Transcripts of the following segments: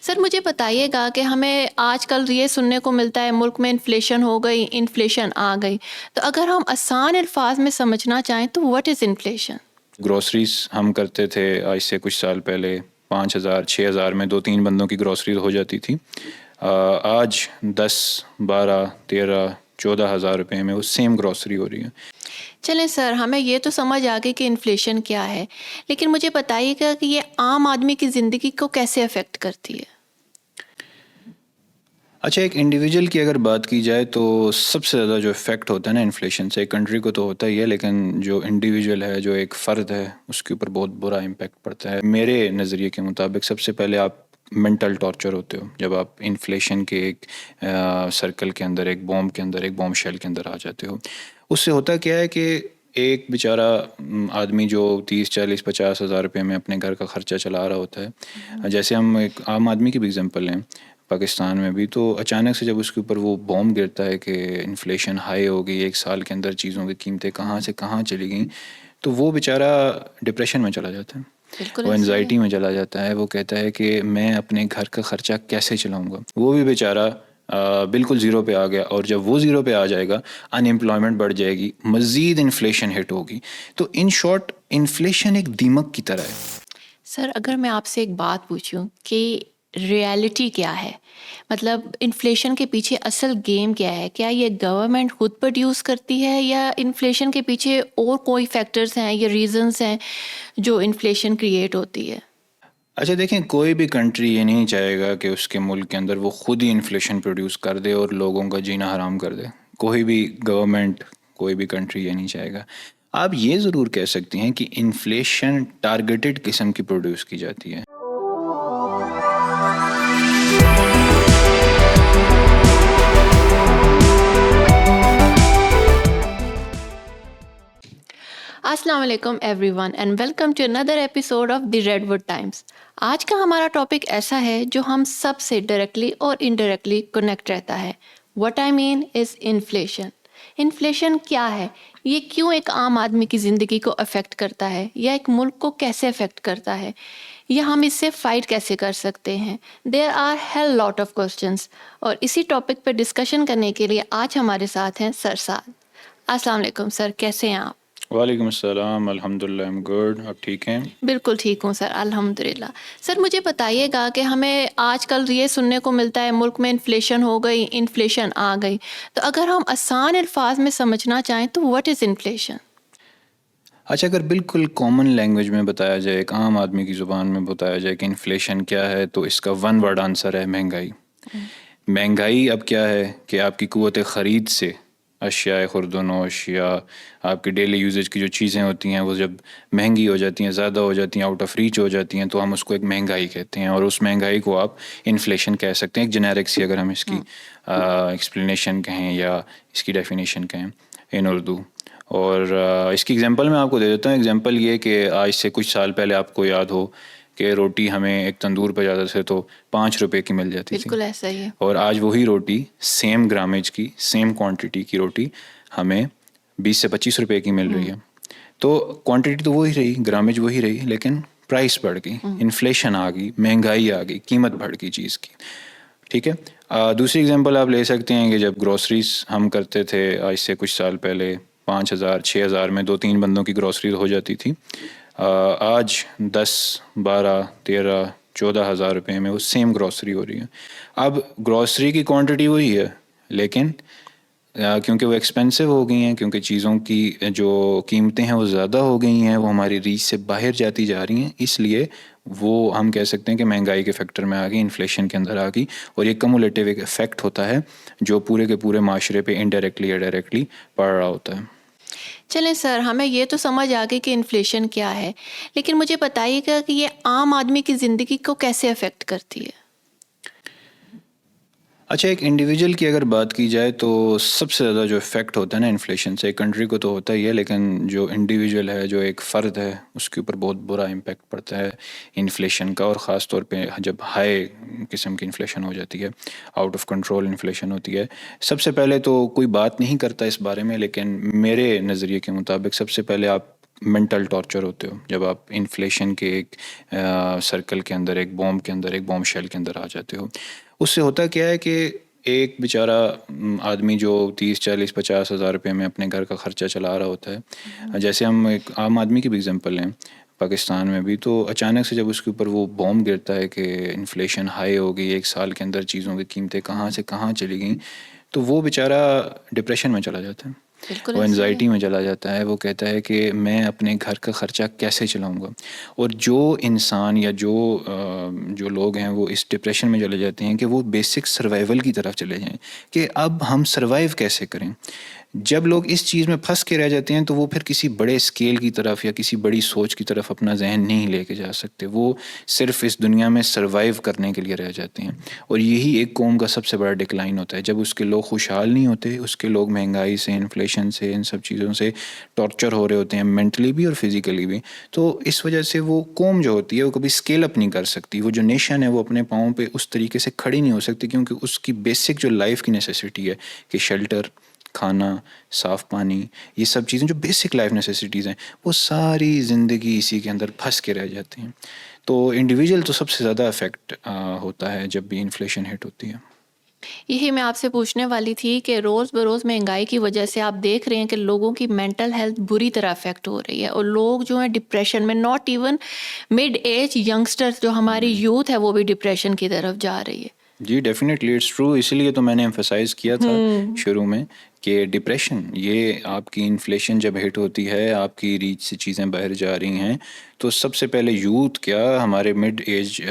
سر مجھے بتائیے گا کہ ہمیں آج کل یہ سننے کو ملتا ہے ملک میں انفلیشن ہو گئی، انفلیشن آ گئی، تو اگر ہم آسان الفاظ میں سمجھنا چاہیں تو واٹ از انفلیشن؟ گروسریز ہم کرتے تھے آج سے کچھ سال پہلے 5,000 6,000 میں 2-3 بندوں کی گروسریز ہو جاتی تھی. آج 10 12 13 14 ہزار روپے میں وہ سیم گروسری ہو رہی ہے. چلیں سر، ہمیں یہ تو سمجھ آ گئی کہ انفلیشن کیا ہے، لیکن مجھے بتائیے گا کہ یہ عام آدمی کی زندگی کو کیسے افیکٹ کرتی ہے؟ اچھا، ایک انڈیویجول کی اگر بات کی جائے تو سب سے زیادہ جو افیکٹ ہوتا ہے نا انفلیشن سے، ایک کنٹری کو تو ہوتا ہی ہے، لیکن جو انڈیویجول ہے، جو ایک فرد ہے، اس کے اوپر بہت برا امپیکٹ پڑتا ہے. میرے نظریے کے مطابق سب سے پہلے آپ مینٹل ٹارچر ہوتے ہو جب آپ انفلیشن کے ایک سرکل کے اندر، ایک بوم کے اندر، ایک بوم شیل کے اندر آ جاتے ہو. اس سے ہوتا کیا ہے کہ ایک بیچارہ آدمی جو 30 40 50 ہزار روپے میں اپنے گھر کا خرچہ چلا رہا ہوتا ہے، جیسے ہم ایک عام آدمی کی بھی اگزامپل لیں پاکستان میں بھی، تو اچانک سے جب اس کے اوپر وہ بوم گرتا ہے کہ انفلیشن ہائی ہو گئی، 1 سال کے اندر چیزوں کی قیمتیں کہاں سے کہاں چلی گئیں، تو وہ بیچارہ ڈپریشن میں چلا جاتا ہے، بالکل وہ ایسا ہی ہے. انزائٹی میں چلا جاتا ہے. وہ کہتا ہے کہ میں اپنے گھر کا خرچہ کیسے چلاؤں گا. وہ بھی بیچارہ بالکل زیرو پہ آ گیا، اور جب وہ زیرو پہ آ جائے گا ان امپلائمنٹ بڑھ جائے گی، مزید انفلیشن ہٹ ہوگی. تو ان شارٹ انفلیشن ایک دیمک کی طرح ہے. سر اگر میں آپ سے ایک بات پوچھوں کہ ریالٹی کیا ہے، مطلب انفلیشن کے پیچھے اصل گیم کیا ہے؟ کیا یہ گورنمنٹ خود پروڈیوس کرتی ہے یا انفلیشن کے پیچھے اور کوئی فیکٹرز ہیں یا ریزنز ہیں جو انفلیشن کریٹ ہوتی ہے؟ اچھا دیکھیں، کوئی بھی کنٹری یہ نہیں چاہے گا کہ اس کے ملک کے اندر وہ خود ہی انفلیشن پروڈیوس کر دے اور لوگوں کا جینا حرام کر دے. کوئی بھی گورنمنٹ، کوئی بھی کنٹری یہ نہیں چاہے گا. آپ یہ ضرور کہہ سکتی ہیں کہ انفلیشن ٹارگیٹڈ قسم کی پروڈیوس کی جاتی ہے. السلام علیکم everyone and welcome to another episode of the Redwood Times. آج کا ہمارا ٹاپک ایسا ہے جو ہم سب سے ڈائریکٹلی اور انڈائریکٹلی کنیکٹ رہتا ہے. What I mean is inflation. Inflation کیا ہے؟ یہ کیوں ایک عام آدمی کی زندگی کو افیکٹ کرتا ہے یا ایک ملک کو کیسے افیکٹ کرتا ہے، یا ہم اس سے فائٹ کیسے کر سکتے ہیں؟ There are hell lot of questions, اور اسی ٹاپک پہ ڈسکشن کرنے کے لیے آج ہمارے ساتھ ہیں سر سعد. السلام علیکم سر، کیسے ہیں آپ؟ وعلیکم السلام، الحمد للہ ایم گڈ. آپ ٹھیک ہیں؟ بالکل ٹھیک ہوں سر، الحمد للہ. سر مجھے بتائیے گا کہ ہمیں آج کل یہ سننے کو ملتا ہے ملک میں انفلیشن ہو گئی، انفلیشن آ گئی، تو اگر ہم آسان الفاظ میں سمجھنا چاہیں تو واٹ از انفلیشن؟ اچھا، اگر بالکل کامن لینگویج میں بتایا جائے، ایک عام آدمی کی زبان میں بتایا جائے کہ انفلیشن کیا ہے، تو اس کا ون ورڈ آنسر ہے مہنگائی. مہنگائی اب کیا ہے کہ آپ کی قوت خرید سے اشیاء خرد و نوش یا آپ کے ڈیلی یوزیج کی جو چیزیں ہوتی ہیں وہ جب مہنگی ہو جاتی ہیں، زیادہ ہو جاتی ہیں، آؤٹ آف ریچ ہو جاتی ہیں، تو ہم اس کو ایک مہنگائی کہتے ہیں. اور اس مہنگائی کو آپ انفلیشن کہہ سکتے ہیں، ایک جنیرک سی اگر ہم اس کی ایکسپلینیشن کہیں یا اس کی ڈیفینیشن کہیں ان اردو. اور اس کی اگزامپل میں آپ کو دے دیتا ہوں. اگزامپل یہ کہ آج سے کچھ سال پہلے آپ کو یاد ہو کہ روٹی ہمیں ایک تندور پہ جاتے تھے تو 5 روپے کی مل جاتی تھی، بالکل ایسا ہی ہے. اور آج وہی روٹی سیم گرامیج کی، سیم کوانٹٹی کی روٹی ہمیں 20 سے 25 روپے کی مل رہی ہے. تو کوانٹٹی تو وہی رہی، گرامیج وہی رہی، لیکن پرائس بڑھ گئی، انفلیشن آ گئی، مہنگائی آ گئی، قیمت بڑھ گئی چیز کی. ٹھیک ہے. دوسری اگزامپل آپ لے سکتے ہیں کہ جب گروسریز ہم کرتے تھے آج سے کچھ سال پہلے 5,000 6,000 میں 2-3 بندوں کی گروسریز ہو جاتی تھی. آج 10 12 13 14 ہزار روپے میں وہ سیم گروسری ہو رہی ہے. اب گروسری کی کوانٹٹی وہی ہے، لیکن کیونکہ وہ ایکسپینسو ہو گئی ہیں، کیونکہ چیزوں کی جو قیمتیں ہیں وہ زیادہ ہو گئی ہیں، وہ ہماری ریچ سے باہر جاتی جا رہی ہیں، اس لیے وہ ہم کہہ سکتے ہیں کہ مہنگائی کے فیکٹر میں آ گئی، انفلیشن کے اندر آ گئی. اور یہ کمولیٹیو ایک افیکٹ ہوتا ہے جو پورے کے پورے معاشرے پہ انڈائریکٹلی یا ڈائریکٹلی پڑ رہا ہوتا ہے. چلیں سر، ہمیں یہ تو سمجھ آ گئی کہ انفلیشن کیا ہے، لیکن مجھے بتائیے گا کہ یہ عام آدمی کی زندگی کو کیسے افیکٹ کرتی ہے؟ اچھا، ایک انڈیویجول کی اگر بات کی جائے تو سب سے زیادہ جو افیکٹ ہوتا ہے نا انفلیشن سے، ایک کنٹری کو تو ہوتا ہی ہے، لیکن جو انڈیویجول ہے، جو ایک فرد ہے، اس کے اوپر بہت برا امپیکٹ پڑتا ہے انفلیشن کا. اور خاص طور پہ جب ہائی قسم کی انفلیشن ہو جاتی ہے، آؤٹ آف کنٹرول انفلیشن ہوتی ہے. سب سے پہلے تو کوئی بات نہیں کرتا اس بارے میں، لیکن میرے نظریے کے مطابق سب سے پہلے آپ منٹل ٹارچر ہوتے ہو جب آپ انفلیشن کے ایک سرکل کے اندر، ایک بوم شیل کے اندر آ جاتے ہو. اس سے ہوتا کیا ہے کہ ایک بیچارہ آدمی جو 30-40-50 ہزار روپے میں اپنے گھر کا خرچہ چلا رہا ہوتا ہے، جیسے ہم ایک عام آدمی کی بھی اگزامپل لیں پاکستان میں بھی، تو اچانک سے جب اس کے اوپر وہ بوم گرتا ہے کہ انفلیشن ہائی ہو گئی، 1 سال کے اندر چیزوں کی قیمتیں کہاں سے کہاں چلی گئیں، تو وہ بیچارہ ڈپریشن میں چلا جاتا ہے، بالکل وہ ایسے ہی ہے. انزائٹی میں چلا جاتا ہے. وہ کہتا ہے کہ میں اپنے گھر کا خرچہ کیسے چلاؤں گا. اور جو انسان یا جو لوگ ہیں وہ اس ڈپریشن میں چلے جاتے ہیں کہ وہ بیسک سروائیول کی طرف چلے جائیں کہ اب ہم سروائیو کیسے کریں. جب لوگ اس چیز میں پھنس کے رہ جاتے ہیں تو وہ پھر کسی بڑے اسکیل کی طرف یا کسی بڑی سوچ کی طرف اپنا ذہن نہیں لے کے جا سکتے. وہ صرف اس دنیا میں سروائیو کرنے کے لیے رہ جاتے ہیں. اور یہی ایک قوم کا سب سے بڑا ڈکلائن ہوتا ہے، جب اس کے لوگ خوشحال نہیں ہوتے، اس کے لوگ مہنگائی سے، انفلیشن سے، ان سب چیزوں سے ٹارچر ہو رہے ہوتے ہیں، مینٹلی بھی اور فزیکلی بھی. تو اس وجہ سے وہ قوم جو ہوتی ہے وہ کبھی اسکیل اپ نہیں کر سکتی. وہ جو نیشن ہے وہ اپنے پاؤں پہ اس طریقے سے کھڑی نہیں ہو سکتی، کیونکہ اس کی بیسک جو لائف کی نیسیسٹی ہے کہ شیلٹر، کھانا، صاف پانی، یہ سب چیزیں جو بیسک لائف نیسیسٹیز ہیں، وہ ساری زندگی اسی کے اندر پھنس کے رہ جاتی ہیں. تو انڈیویجول تو سب سے زیادہ افیکٹ ہوتا ہے جب بھی انفلیشن ہٹ ہوتی ہے. یہی میں آپ سے پوچھنے والی تھی کہ روز بروز مہنگائی کی وجہ سے آپ دیکھ رہے ہیں کہ لوگوں کی مینٹل ہیلتھ بری طرح افیکٹ ہو رہی ہے، اور لوگ جو ہیں ڈپریشن میں، not even mid age youngsters جو ہماری یوتھ ہے وہ بھی ڈپریشن کی طرف جا رہی ہے. جی ڈیفینیٹلی اٹس ٹرو. اسی لیے تو میں نے ایمفسائز کیا تھا شروع میں کہ ڈپریشن، یہ آپ کی انفلیشن جب ہٹ ہوتی ہے، آپ کی ریچ سے چیزیں باہر جا رہی ہیں، تو سب سے پہلے یوتھ کیا، ہمارے مڈ ایج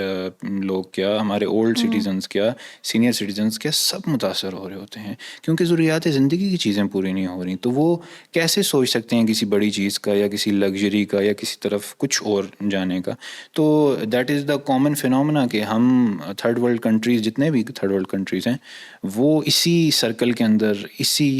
لوگ کیا، ہمارے اولڈ سٹیزنز کیا، سینئر سٹیزنز کیا، سب متاثر ہو رہے ہوتے ہیں، کیونکہ ضروریات زندگی کی چیزیں پوری نہیں ہو رہی. تو وہ کیسے سوچ سکتے ہیں کسی بڑی چیز کا یا کسی لگژری کا یا کسی طرف کچھ اور جانے کا. تو that is the common phenomena کہ ہم تھرڈ ورلڈ کنٹریز، جتنے بھی تھرڈ ورلڈ کنٹریز ہیں، وہ اسی سرکل کے اندر، اسی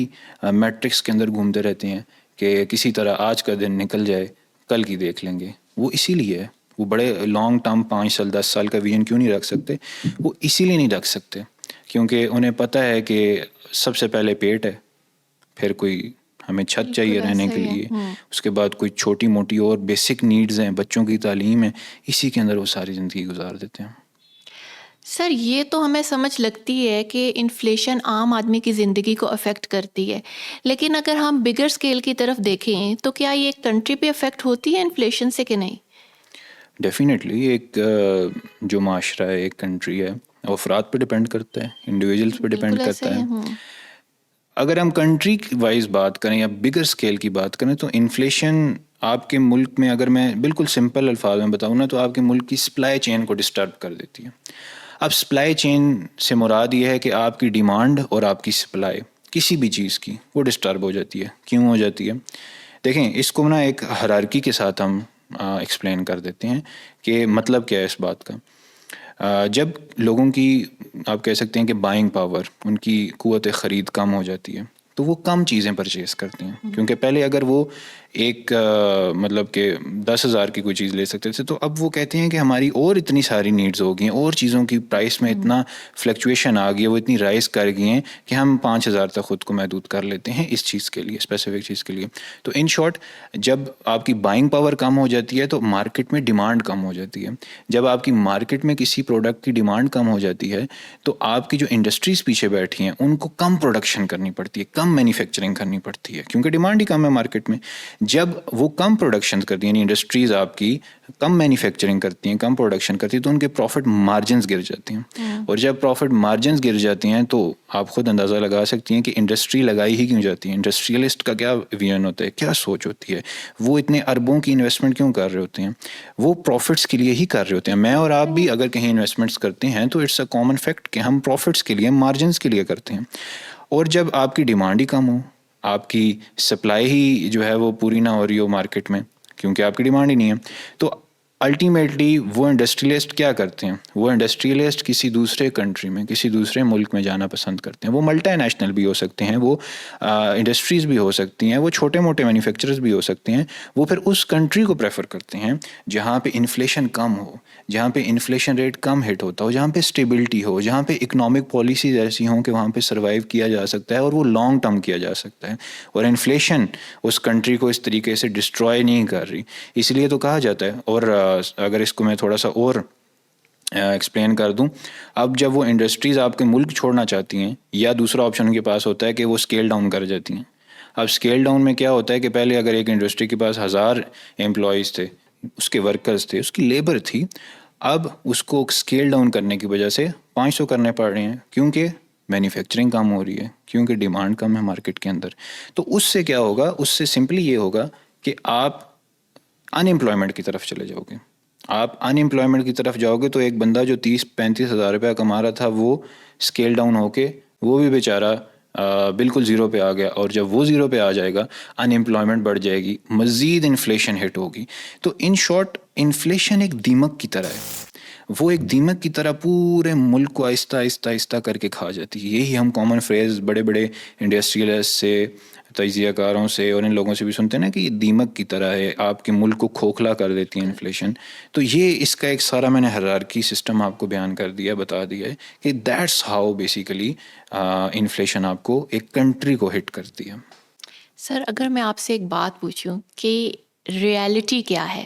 میٹرکس کے اندر گھومتے رہتے ہیں کہ کسی طرح آج کا دن نکل جائے، کل کی دیکھ لیں گے. وہ اسی لیے ہے، وہ بڑے لانگ ٹرم 5 سال 10 سال کا ویژن کیوں نہیں رکھ سکتے؟ وہ اسی لیے نہیں رکھ سکتے کیونکہ انہیں پتہ ہے کہ سب سے پہلے پیٹ ہے، پھر کوئی ہمیں چھت چاہیے رہنے کے لیے، اس کے بعد کوئی چھوٹی موٹی اور بیسک نیڈز ہیں، بچوں کی تعلیم ہے، اسی کے اندر وہ ساری زندگی گزار دیتے ہیں. سر یہ تو ہمیں سمجھ لگتی ہے کہ انفلیشن عام آدمی کی زندگی کو افیکٹ کرتی ہے، لیکن اگر ہم بگر اسکیل کی طرف دیکھیں تو کیا یہ ایک کنٹری پہ افیکٹ ہوتی ہے انفلیشن سے کہ نہیں؟ ڈیفینیٹلی ایک جو معاشرہ ہے، ایک کنٹری ہے، وہ افراد پہ ڈپینڈ کرتا ہے، انڈیویجولس پہ ڈپینڈ بالکل ایسے کرتا ہی ہے. ہے. اگر ہم کنٹری وائز بات کریں یا بگر اسکیل کی بات کریں تو انفلیشن آپ کے ملک میں، اگر میں بالکل سمپل الفاظ میں بتاؤں نا، تو آپ کے ملک کی سپلائی چین کو ڈسٹرب کر دیتی ہے. اب سپلائی چین سے مراد یہ ہے کہ آپ کی ڈیمانڈ اور آپ کی سپلائی کسی بھی چیز کی وہ ڈسٹرب ہو جاتی ہے. کیوں ہو جاتی ہے؟ دیکھیں اس کو نا ایک ہرارکی کے ساتھ ہم ایکسپلین کر دیتے ہیں کہ مطلب کیا ہے اس بات کا. جب لوگوں کی، آپ کہہ سکتے ہیں کہ بائنگ پاور، ان کی قوت خرید کم ہو جاتی ہے، تو وہ کم چیزیں پرچیز کرتے ہیں. کیونکہ پہلے اگر وہ ایک مطلب کہ 10,000 کی کوئی چیز لے سکتے تھے، تو اب وہ کہتے ہیں کہ ہماری اور اتنی ساری نیڈز ہو گئی ہیں، اور چیزوں کی پرائس میں اتنا فلیکچویشن آ گئی ہے، وہ اتنی رائز کر گئی ہیں کہ ہم 5,000 تک خود کو محدود کر لیتے ہیں اس چیز کے لیے، اسپیسیفک چیز کے لیے. تو ان شارٹ، جب آپ کی بائنگ پاور کم ہو جاتی ہے تو مارکیٹ میں ڈیمانڈ کم ہو جاتی ہے. جب آپ کی مارکیٹ میں کسی پروڈکٹ کی ڈیمانڈ کم ہو جاتی ہے تو آپ کی جو انڈسٹریز پیچھے بیٹھی ہیں ان کو کم پروڈکشن کرنی پڑتی ہے، کم مینوفیکچرنگ کرنی پڑتی ہے، کیونکہ ڈیمانڈ ہی کم ہے مارکیٹ میں. جب وہ کم پروڈکشن کرتی ہیں، یعنی انڈسٹریز آپ کی کم مینوفیکچرنگ کرتی ہیں، کم پروڈکشن کرتی ہیں، تو ان کے پروفٹ مارجنز گر جاتے ہیں. اور جب پروفٹ مارجنز گر جاتے ہیں تو آپ خود اندازہ لگا سکتی ہیں کہ انڈسٹری لگائی ہی کیوں جاتی ہے. انڈسٹریلسٹ کا کیا ویژن ہوتا ہے، کیا سوچ ہوتی ہے، وہ اتنے اربوں کی انویسٹمنٹ کیوں کر رہے ہوتے ہیں؟ وہ پروفٹس کے لیے ہی کر رہے ہوتے ہیں. میں اور آپ بھی اگر کہیں انویسٹمنٹس کرتے ہیں تو اٹس اے کامن فیکٹ کہ ہم پروفٹس کے لیے، مارجنز کے لیے کرتے ہیں. اور جب آپ کی ڈیمانڈ ہی کم ہو، آپ کی سپلائی ہی جو ہے وہ پوری نہ ہو رہی ہو مارکیٹ میں، کیونکہ آپ کی ڈیمانڈ ہی نہیں ہے، تو الٹیمیٹلی وہ انڈسٹریلسٹ کیا کرتے ہیں؟ وہ انڈسٹریلسٹ کسی دوسرے کنٹری میں، کسی دوسرے ملک میں جانا پسند کرتے ہیں. وہ ملٹی نیشنل بھی ہو سکتے ہیں، وہ انڈسٹریز بھی ہو سکتی ہیں، وہ چھوٹے موٹے مینوفیکچررز بھی ہو سکتے ہیں. وہ پھر اس کنٹری کو پریفر کرتے ہیں جہاں پہ انفلیشن کم ہو، جہاں پہ انفلیشن ریٹ کم ہٹ ہوتا ہو، جہاں پہ اسٹیبلٹی ہو، جہاں پہ اکنامک پالیسیز ایسی ہوں کہ وہاں پہ سروائیو کیا جا سکتا ہے اور وہ لانگ ٹرم کیا جا سکتا ہے، اور انفلیشن اس کنٹری کو اس طریقے سے ڈسٹروائے نہیں کر رہی. اس لیے تو کہا جاتا ہے. اور اگر اس کو میں تھوڑا سا اور ایکسپلین کر دوں، اب جب وہ انڈسٹریز آپ کے ملک چھوڑنا چاہتی ہیں، یا دوسرا آپشن ان کے پاس ہوتا ہے کہ وہ اسکیل ڈاؤن کر جاتی ہیں. اب اسکیل ڈاؤن میں کیا ہوتا ہے کہ پہلے اگر ایک انڈسٹری کے پاس 1000 امپلائیز تھے، اس کے ورکرز تھے، اس کی لیبر تھی، اب اس کو اسکیل ڈاؤن کرنے کی وجہ سے 500 کرنے پڑ رہے ہیں، کیونکہ مینوفیکچرنگ کم ہو رہی ہے، کیونکہ ڈیمانڈ کم ہے مارکیٹ کے اندر. تو اس سے کیا ہوگا؟ اس سے سمپلی یہ ہوگا کہ آپ ان امپلائمنٹ کی طرف چلے جاؤ گے. آپ ان امپلائمنٹ کی طرف جاؤ گے تو ایک بندہ جو 30-35 ہزار روپیہ کما رہا تھا، وہ اسکیل ڈاؤن ہو کے وہ بھی بیچارہ بالکل زیرو پہ آ گیا. اور جب وہ زیرو پہ آ جائے گا، ان امپلائمنٹ بڑھ جائے گی، مزید انفلیشن ہٹ ہوگی. تو ان شارٹ انفلیشن ایک دیمک کی طرح ہے. وہ ایک دیمک کی طرح پورے ملک کو آہستہ آہستہ آہستہ کر کے کھا جاتی ہے. یہی ہم کامن فریز بڑے بڑے انڈسٹریلسٹ سے، تجزیہ کاروں سے اور ان لوگوں سے بھی سنتے ہیں نا کہ یہ دیمک کی طرح ہے، آپ کے ملک کو کھوکھلا کر دیتی ہے انفلیشن. تو یہ اس کا ایک سارا میں نے ہیرارکی سسٹم آپ کو بیان کر دیا، بتا دیا ہے کہ دیٹس ہاؤ بیسیکلی انفلیشن آپ کو ایک کنٹری کو ہٹ کرتی ہے. سر اگر میں آپ سے ایک بات پوچھوں کہ ریالٹی کیا ہے،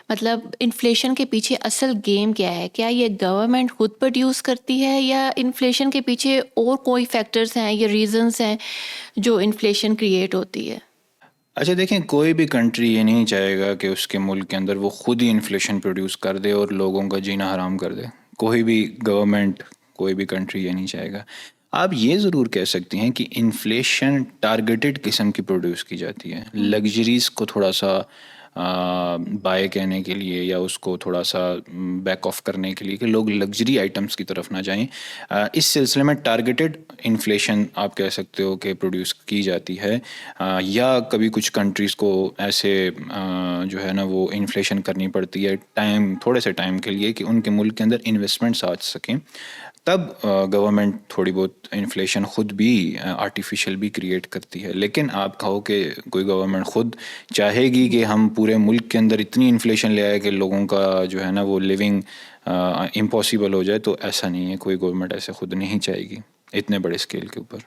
مطلب انفلیشن کے پیچھے اصل گیم کیا ہے؟ کیا یہ گورنمنٹ خود پروڈیوس کرتی ہے، یا انفلیشن کے پیچھے اور کوئی فیکٹرز ہیں یا ریزنز ہیں جو انفلیشن کریٹ ہوتی ہے؟ اچھا دیکھیں، کوئی بھی کنٹری یہ نہیں چاہے گا کہ اس کے ملک کے اندر وہ خود ہی انفلیشن پروڈیوس کر دے اور لوگوں کا جینا حرام کر دے. کوئی بھی گورنمنٹ، کوئی بھی کنٹری یہ نہیں چاہے گا. آپ یہ ضرور کہہ سکتی ہیں کہ انفلیشن ٹارگیٹڈ قسم کی پروڈیوس کی جاتی ہے، لگژریز کو تھوڑا سا بائے کہنے کے لیے، یا اس کو تھوڑا سا بیک آف کرنے کے لیے کہ لوگ لگژری آئٹمس کی طرف نہ جائیں. اس سلسلے میں ٹارگیٹڈ انفلیشن آپ کہہ سکتے ہو کہ پروڈیوس کی جاتی ہے. یا کبھی کچھ کنٹریز کو ایسے جو ہے نا وہ انفلیشن کرنی پڑتی ہے تھوڑے سے ٹائم کے لیے کہ ان کے ملک کے اندر انویسٹمنٹس آ سکیں. تب گورنمنٹ تھوڑی بہت انفلیشن خود بھی آرٹیفیشیل بھی کریٹ کرتی ہے. لیکن آپ کہو کہ کوئی گورنمنٹ خود چاہے گی کہ ہم پورے ملک کے اندر اتنی انفلیشن لے آئے کہ لوگوں کا جو ہے نا وہ لیونگ امپاسبل ہو جائے، تو ایسا نہیں ہے. کوئی گورنمنٹ ایسے خود نہیں چاہے گی اتنے بڑے اسکیل کے اوپر.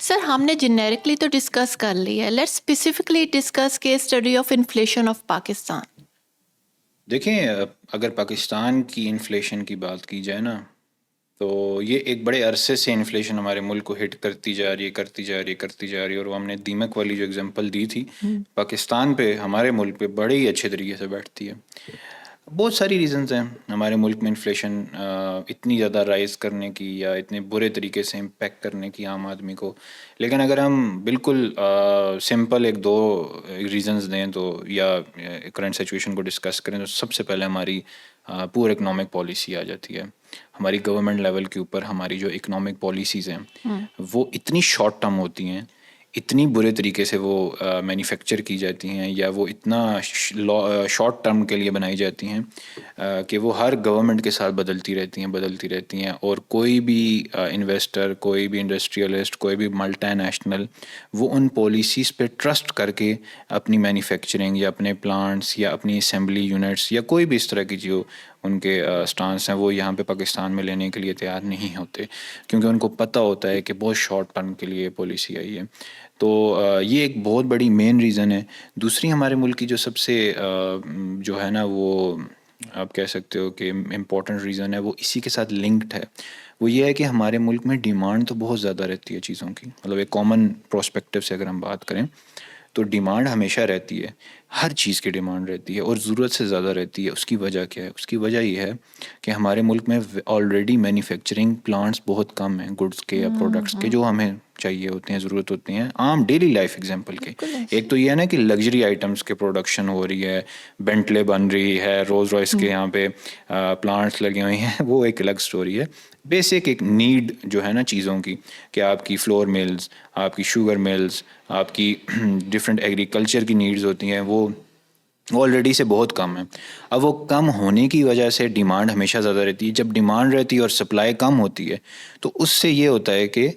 سر ہم نے جنیرکلی تو ڈسکس کر لی ہے، let's specifically discuss case study of inflation of Pakistan. دیکھیں، اگر پاکستان کی انفلیشن کی بات کی جائے نا، تو یہ ایک بڑے عرصے سے انفلیشن ہمارے ملک کو ہٹ کرتی جا رہی ہے. اور وہ ہم نے دیمک والی جو اگزامپل دی تھی، پاکستان پہ، ہمارے ملک پہ بڑے ہی اچھے طریقے سے بیٹھتی ہے. بہت ساری ریزنز ہیں ہمارے ملک میں انفلیشن اتنی زیادہ رائز کرنے کی، یا اتنے برے طریقے سے امپیکٹ کرنے کی عام آدمی کو. لیکن اگر ہم بالکل سمپل ایک دو ریزنز دیں تو، یا کرنٹ سچویشن کو ڈسکس کریں، تو سب سے پہلے ہماری پور اکنامک پالیسی آ جاتی ہے. ہماری گورنمنٹ لیول کے اوپر ہماری جو اکنامک پالیسیز ہیں وہ اتنی شارٹ ٹرم ہوتی ہیں، اتنی برے طریقے سے وہ مینوفیکچر کی جاتی ہیں، یا وہ اتنا شارٹ ٹرم کے لیے بنائی جاتی ہیں کہ وہ ہر گورنمنٹ کے ساتھ بدلتی رہتی ہیں. اور کوئی بھی انویسٹر، کوئی بھی انڈسٹریلسٹ، کوئی بھی ملٹی نیشنل، وہ ان پالیسیز پہ ٹرسٹ کر کے اپنی مینوفیکچرنگ یا اپنے پلانٹس یا اپنی اسمبلی یونٹس یا کوئی بھی اس طرح کی جو ان کے سٹانس ہیں، وہ یہاں پہ پاکستان میں لینے کے لیے تیار نہیں ہوتے، کیونکہ ان کو پتہ ہوتا ہے کہ بہت شارٹ ٹرم کے لیے پالیسی آئی ہے. تو یہ ایک بہت بڑی مین ریزن ہے. دوسری ہمارے ملک کی جو سب سے جو ہے نا وہ آپ کہہ سکتے ہو کہ امپورٹنٹ ریزن ہے، وہ اسی کے ساتھ لنکڈ ہے. وہ یہ ہے کہ ہمارے ملک میں ڈیمانڈ تو بہت زیادہ رہتی ہے چیزوں کی. مطلب ایک کامن پروسپیکٹیو سے اگر ہم بات کریں تو ڈیمانڈ ہمیشہ رہتی ہے، ہر چیز کی ڈیمانڈ رہتی ہے، اور ضرورت سے زیادہ رہتی ہے. اس کی وجہ کیا ہے؟ اس کی وجہ یہ ہے کہ ہمارے ملک میں آلریڈی مینوفیکچرنگ پلانٹس بہت کم ہیں، گڈس کے یا پروڈکٹس کے جو ہمیں چاہیے ہوتے ہیں، ضرورت ہوتی ہیں عام ڈیلی لائف ایگزامپل کے. ایک تو یہ ہے نا کہ لگژری آئٹمس کے پروڈکشن ہو رہی ہے، بینٹلے بن رہی ہے، رولز رائس کے یہاں پہ پلانٹس لگے ہوئے ہیں، وہ ایک الگ سٹوری ہے. بیسک ایک نیڈ جو ہے نا چیزوں کی، کہ آپ کی فلور ملز، آپ کی شوگر ملز، آپ کی ڈفرینٹ ایگریکلچر کی نیڈز ہوتی ہیں، وہ وہ آلریڈی سے بہت کم ہے. اب وہ کم ہونے کی وجہ سے ڈیمانڈ ہمیشہ زیادہ رہتی ہے. جب ڈیمانڈ رہتی ہے اور سپلائی کم ہوتی ہے تو اس سے یہ ہوتا ہے کہ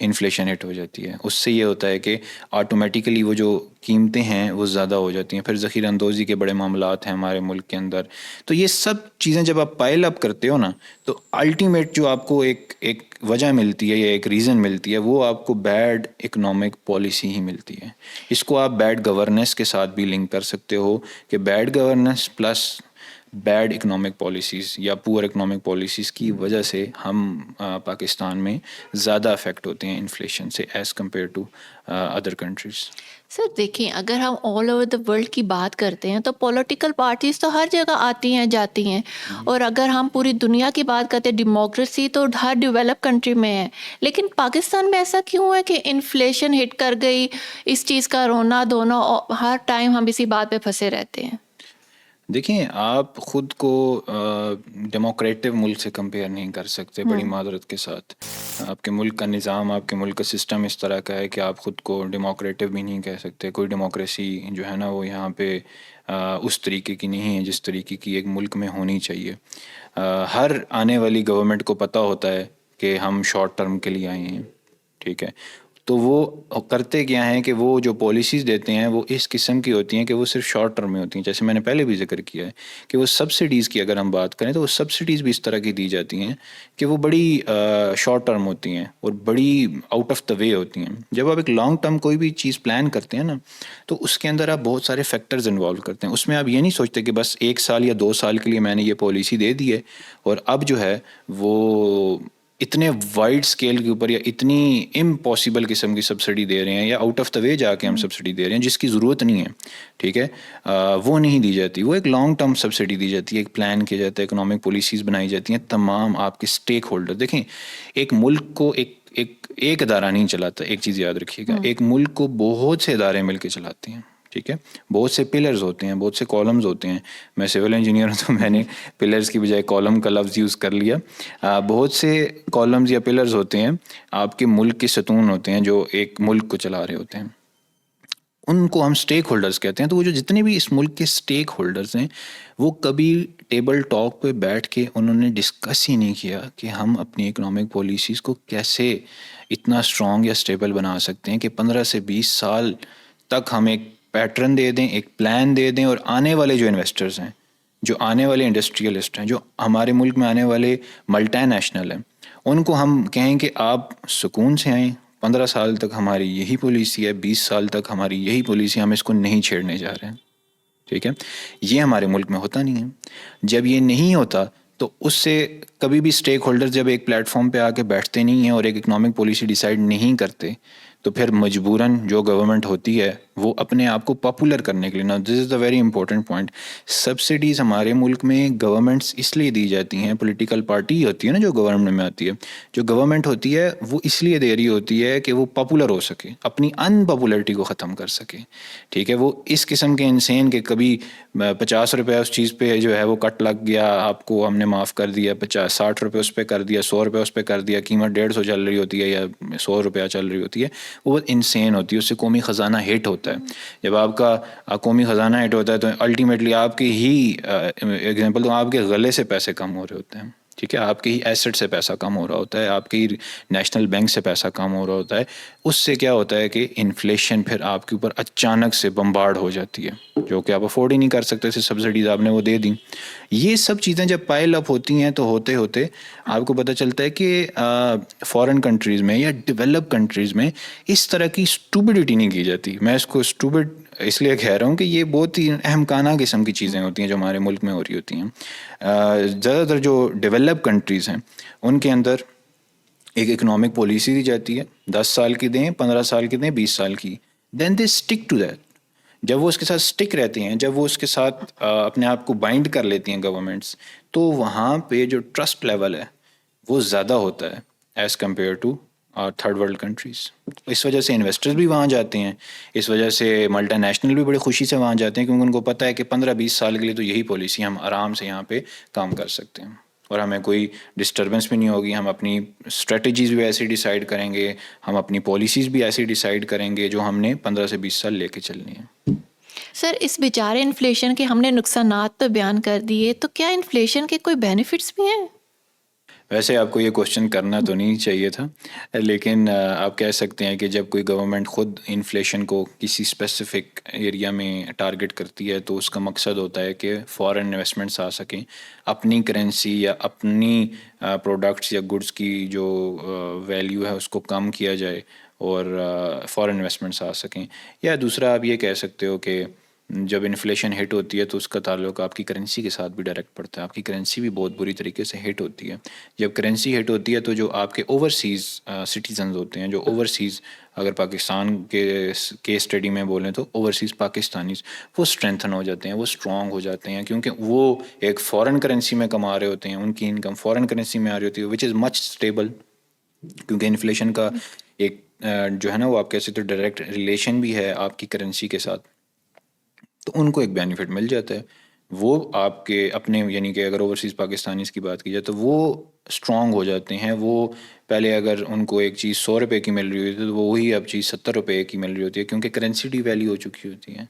انفلیشن ہٹ ہو جاتی ہے. اس سے یہ ہوتا ہے کہ آٹومیٹیکلی وہ جو قیمتیں ہیں وہ زیادہ ہو جاتی ہیں. پھر ذخیرہ اندوزی کے بڑے معاملات ہیں ہمارے ملک کے اندر. تو یہ سب چیزیں جب آپ پائل اپ کرتے ہو نا تو الٹیمیٹ جو آپ کو ایک وجہ ملتی ہے یا ایک ریزن ملتی ہے وہ آپ کو بیڈ اکنامک پالیسی ہی ملتی ہے. اس کو آپ بیڈ گورننس کے ساتھ بھی لنک کر سکتے ہو کہ bad governance plus bad economic policies یا پور اکنامک پالیسیز کی وجہ سے ہم پاکستان میں زیادہ افیکٹ ہوتے ہیں انفلیشن سے as compared to other countries. Sir دیکھیں، اگر ہم آل اوور دا ورلڈ کی بات کرتے ہیں تو پولیٹیکل پارٹیز تو ہر جگہ آتی ہیں جاتی ہیں، اور اگر ہم پوری دنیا کی بات کرتے ہیں ڈیموکریسی تو ہر ڈیولپ کنٹری میں ہے. لیکن پاکستان میں ایسا کیوں ہے کہ انفلیشن ہٹ کر گئی، اس چیز کا رونا دھونا، ہر ٹائم ہم اسی بات پہ پھنسے رہتے ہیں؟ دیکھیں آپ خود کو ڈیموکریٹو ملک سے کمپیئر نہیں کر سکتے بڑی معذرت کے ساتھ. آپ کے ملک کا نظام، آپ کے ملک کا سسٹم اس طرح کا ہے کہ آپ خود کو ڈیموکریٹو بھی نہیں کہہ سکتے. کوئی ڈیموکریسی جو ہے نا وہ یہاں پہ اس طریقے کی نہیں ہے جس طریقے کی ایک ملک میں ہونی چاہیے. ہر آنے والی گورنمنٹ کو پتہ ہوتا ہے کہ ہم شارٹ ٹرم کے لیے آئے ہیں، ٹھیک ہے. تو وہ کرتے کیا ہیں کہ وہ جو پالیسیز دیتے ہیں وہ اس قسم کی ہوتی ہیں کہ وہ صرف شارٹ ٹرم میں ہوتی ہیں. جیسے میں نے پہلے بھی ذکر کیا ہے کہ وہ سبسڈیز کی اگر ہم بات کریں تو وہ سبسڈیز بھی اس طرح کی دی جاتی ہیں کہ وہ بڑی شارٹ ٹرم ہوتی ہیں اور بڑی آؤٹ آف دا وے ہوتی ہیں. جب آپ ایک لانگ ٹرم کوئی بھی چیز پلان کرتے ہیں نا تو اس کے اندر آپ بہت سارے فیکٹرز انوالو کرتے ہیں. اس میں آپ یہ نہیں سوچتے کہ بس 1 سال یا 2 سال کے لیے میں نے یہ پالیسی دے دی ہے اور اب جو ہے وہ اتنے وائڈ اسکیل کے اوپر یا اتنی امپاسبل قسم کی سبسڈی دے رہے ہیں یا آؤٹ آف دا وے جا کے ہم سبسڈی دے رہے ہیں جس کی ضرورت نہیں ہے، ٹھیک ہے. وہ نہیں دی جاتی. وہ ایک لانگ ٹرم سبسڈی دی جاتی ہے، ایک پلان کیا جاتا ہے، اکنامک پالیسیز بنائی جاتی ہیں. تمام آپ کے اسٹیک ہولڈر دیکھیں، ایک ملک کو ایک ادارہ نہیں چلاتا. ایک چیز یاد رکھیے گا، ایک ملک کو بہت سے ادارے مل کے چلاتے ہیں، ٹھیک ہے. بہت سے پلرز ہوتے ہیں، بہت سے کالمز ہوتے ہیں. میں سول انجینئر ہوں تو میں نے پلرز کی بجائے کالم کا لفظ یوز کر لیا. بہت سے کالمز یا پلرز ہوتے ہیں، آپ کے ملک کے ستون ہوتے ہیں جو ایک ملک کو چلا رہے ہوتے ہیں. ان کو ہم اسٹیک ہولڈرز کہتے ہیں. تو وہ جو جتنے بھی اس ملک کے اسٹیک ہولڈرز ہیں وہ کبھی ٹیبل ٹاک پہ بیٹھ کے انہوں نے ڈسکس ہی نہیں کیا کہ ہم اپنی اکنامک پالیسیز کو کیسے اتنا اسٹرانگ یا اسٹیبل بنا سکتے ہیں کہ 15 سے 20 سال تک ہم ایک پیٹرن دے دیں، ایک پلان دے دیں، اور آنے والے جو انویسٹرز ہیں، جو آنے والے انڈسٹریلسٹ ہیں، جو ہمارے ملک میں آنے والے ملٹی نیشنل ہیں، ان کو ہم کہیں کہ آپ سکون سے آئیں. 15 سال تک ہماری یہی پالیسی ہے، 20 سال تک ہماری یہی پالیسی، ہم اس کو نہیں چھیڑنے جا رہے ہیں، ٹھیک ہے. یہ ہمارے ملک میں ہوتا نہیں ہے. جب یہ نہیں ہوتا تو اس سے کبھی بھی اسٹیک ہولڈر جب ایک پلیٹ فارم پہ آ کے بیٹھتے نہیں ہیں اور ایک اکنامک پالیسی ڈیسائیڈ نہیں کرتے تو پھر مجبوراً جو گورنمنٹ ہوتی ہے وہ اپنے آپ کو پاپولر کرنے کے لیے نا، this is the very important point. Subsidies ہمارے ملک میں گورنمنٹس اس لیے دی جاتی ہیں، پولیٹیکل پارٹی ہوتی ہے نا جو گورنمنٹ میں آتی ہے، جو گورنمنٹ ہوتی ہے وہ اس لیے دے رہی ہوتی ہے کہ وہ پاپولر ہو سکے، اپنی ان پاپولرٹی کو ختم کر سکے، ٹھیک ہے. وہ اس قسم کے انسین کہ کبھی 50 روپے اس چیز پہ جو ہے وہ کٹ لگ گیا، آپ کو ہم نے معاف کر دیا، 60 روپے اس پہ کر دیا، 100 روپے اس پہ کر دیا، قیمت 150 چل رہی ہوتی ہے یا 100 روپیہ چل رہی ہوتی ہے، وہ انسین ہوتی ہے. اس سے قومی خزانہ ہٹ ہوتا ہے. جب آپ کا قومی خزانہ ہٹ ہوتا ہے تو الٹیمیٹلی آپ کے ہی ایگزامپل تو آپ کے غلے سے پیسے کم ہو رہے ہوتے ہیں، ٹھیک ہے. آپ کے ہی ایسٹ سے پیسہ کم ہو رہا ہوتا ہے، آپ کے ہی نیشنل بینک سے پیسہ کم ہو رہا ہوتا ہے. اس سے کیا ہوتا ہے کہ انفلیشن پھر آپ کے اوپر اچانک سے بمبارڈ ہو جاتی ہے، جو کہ آپ افورڈ ہی نہیں کر سکتے سے سبسڈیز آپ نے وہ دے دیں. یہ سب چیزیں جب پائل اپ ہوتی ہیں تو ہوتے ہوتے آپ کو پتہ چلتا ہے کہ فارن کنٹریز میں یا ڈیولپ کنٹریز میں اس طرح کی اسٹوبڈیٹی نہیں کی جاتی. میں اس کو اسٹوبڈ اس لیے کہہ رہا ہوں کہ یہ بہت ہی اہمکانہ قسم کی چیزیں ہوتی ہیں جو ہمارے ملک میں ہو رہی ہوتی ہیں. زیادہ تر جو ڈیولپ کنٹریز ہیں ان کے اندر ایک اکنامک پالیسی دی جاتی ہے، 10 سال کی دیں، 15 سال کی دیں، 20 سال کی، دین دے اسٹک ٹو دیٹ. جب وہ اس کے ساتھ اسٹک رہتے ہیں، جب وہ اس کے ساتھ اپنے آپ کو بائنڈ کر لیتی ہیں گورنمنٹس، تو وہاں پہ جو ٹرسٹ لیول ہے وہ زیادہ ہوتا ہے as compared to third world countries. اس وجہ سے انویسٹرز بھی وہاں جاتے ہیں، اس وجہ سے ملٹی نیشنل بھی بڑی خوشی سے وہاں جاتے ہیں، کیونکہ ان کو پتہ ہے کہ 15-20 سال کے لیے تو یہی پالیسی ہم آرام سے یہاں پہ کام کر سکتے ہیں اور ہمیں کوئی ڈسٹربنس بھی نہیں ہوگی. ہم اپنی اسٹریٹجیز بھی ایسی ڈیسائیڈ کریں گے، ہم اپنی پالیسیز بھی ایسی ڈیسائیڈ کریں گے جو ہم نے 15 سے 20 سال لے کے چلنی ہے. سر اس بیچارے انفلیشن کے ہم نے نقصانات تو بیان کر دیے، تو کیا انفلیشن کے کوئی بینیفٹس بھی ہیں؟ ویسے آپ کو یہ کوشچن کرنا تو نہیں چاہیے تھا، لیکن آپ کہہ سکتے ہیں کہ جب کوئی گورنمنٹ خود انفلیشن کو کسی اسپیسیفک ایریا میں ٹارگٹ کرتی ہے تو اس کا مقصد ہوتا ہے کہ فارن انویسٹمنٹس آ سکیں، اپنی کرنسی یا اپنی پروڈکٹس یا گڈس کی جو ویلیو ہے اس کو کم کیا جائے اور فارن انویسٹمنٹس آ سکیں. یا دوسرا آپ یہ کہہ سکتے ہو کہ جب انفلیشن ہٹ ہوتی ہے تو اس کا تعلق آپ کی کرنسی کے ساتھ بھی ڈائریکٹ پڑتا ہے، آپ کی کرنسی بھی بہت بری طریقے سے ہٹ ہوتی ہے. جب کرنسی ہٹ ہوتی ہے تو جو آپ کے اوورسیز سٹیزنز ہوتے ہیں، جو اوورسیز، اگر پاکستان کے اسٹڈی میں بولیں تو اوورسیز پاکستانیز، وہ اسٹرینتھن ہو جاتے ہیں، وہ اسٹرانگ ہو جاتے ہیں، کیونکہ وہ ایک فارن کرنسی میں کما رہے ہوتے ہیں، ان کی انکم فارن کرنسی میں آ رہی ہوتی ہے، وچ از مچ اسٹیبل. کیونکہ انفلیشن کا ایک جو ہے نا وہ آپ کہہ سکتے ہو ڈائریکٹ ریلیشن بھی ہے آپ کی کرنسی کے ساتھ، تو ان کو ایک بینیفٹ مل جاتا ہے. وہ آپ کے اپنے یعنی کہ اگر اوورسیز پاکستانیز کی بات کی جائے تو وہ اسٹرانگ ہو جاتے ہیں. وہ پہلے اگر ان کو ایک چیز 100 روپے کی مل رہی ہوتی ہے تو وہ وہی اب چیز 70 روپے کی مل رہی ہوتی ہے، کیونکہ کرنسی ڈی ویلیو ہو چکی ہوتی ہے